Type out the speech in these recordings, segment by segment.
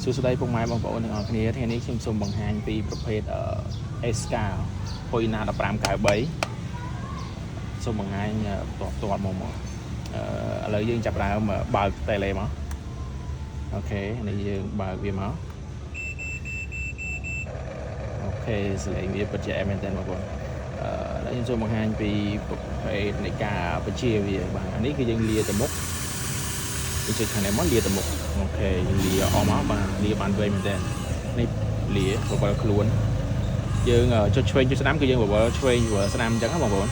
សួស្តីពុកម៉ែបងប្អូនទាំងអស់គ្នាថ្ងៃនេះខ្ញុំសូមបង្ហាញពីប្រភេទSK ហុយណា1593សូមបង្ហាញផ្ទាល់មកឥឡូវយើងចាប់ផ្ដើមបើកតេឡេមកអូខេនេះយើងបើកវាមកអូខេសលេងវាពិតជាមែនតើបងប្អូនឥឡូវខ្ញុំសូមបង្ហាញពីប្រភេទនៃការបញ្ជាវាបាទអានេះគឺយើងលាទៅមុខចុចខាងនេះមកលាទៅមុខអូខេយើងលាអស់មកបាទលាបានវែងមែនតើនេះលាបបលខ្លួនយើងចុចឆ្វេងចុចស្ដាំគឺយើងបបលឆ្វេងស្ដាំអញ្ចឹងណាបងប្អូន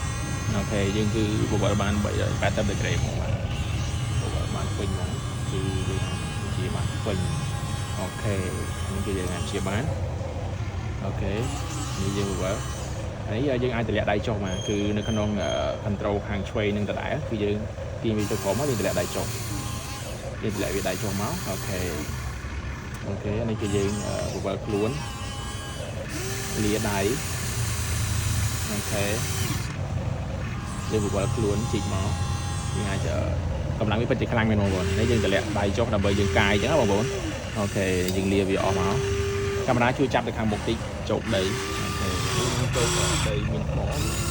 អូខេយើងគឺបបលបាន380ដឺក្រេហ្មងបាទបបលបានពេញហ្មងគឺយើងជាបានពេញអូខេនេះគឺយើងអាចជាបានអូខេនេះយើងបបលហើយយើងអាចតម្លាក់ដៃចុះមកគឺនៅក្នុង control ខាងឆ្វេងនឹងដដែលគឺយើងទាញវាទៅក្រោមមកយើងតម្លាក់ដៃចុះយើងតម្លាក់វាដៃចុះមកអូខេនេះគឺយើងបបលខ្លួនលាដៃអូខេយើងបបលខ្លួនជីកមកយើងអាចកម្លាំងវាពិតជាខ្លាំងមែនបងប្អូននេះយើងតម្លាក់ដៃចុះដើម្បីយើងកាយអញ្ចឹងណាបងប្អូនអូខេយើងលាវាអស់មកកាមេរ៉ាជួយចាប់ទៅខាងមុខតិចជោគដីអូខេជោគដីមានថ្ម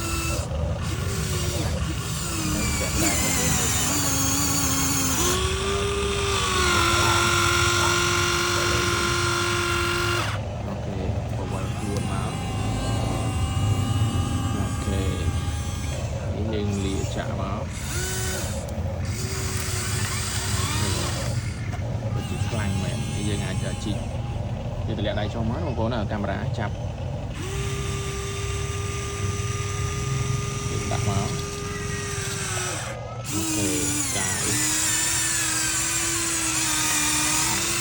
យើងលាចាក់មកវាជាខ្លាំងមែនយើងអាចជីកយើងតម្លាក់ដៃចុះមកបងប្អូនកាមេរ៉ាចាប់យើងដាក់មកអូខេកាយ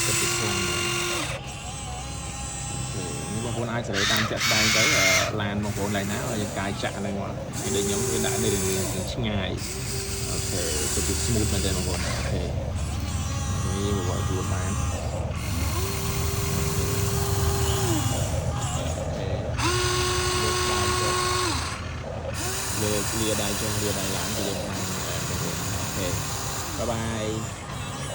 ទៅទីខ្លាំងមែននេះបងប្អូនអាចសេរីតាមចាក់ស្ដែងទៅឡានបងប្អូនឡើងណាយើងកាយចាក់ហ្នឹងមកពីដូចខ្ញុំវាដាក់នៅឆ្ងាយអូខេទៅទី smooth មែនទេបងប្អូនអូខេនេះបបលខ្លួនបានលើកលាដៃចុះលាដៃឡើងទៅយើងបានបងប្អូនអូខេបាយបាយ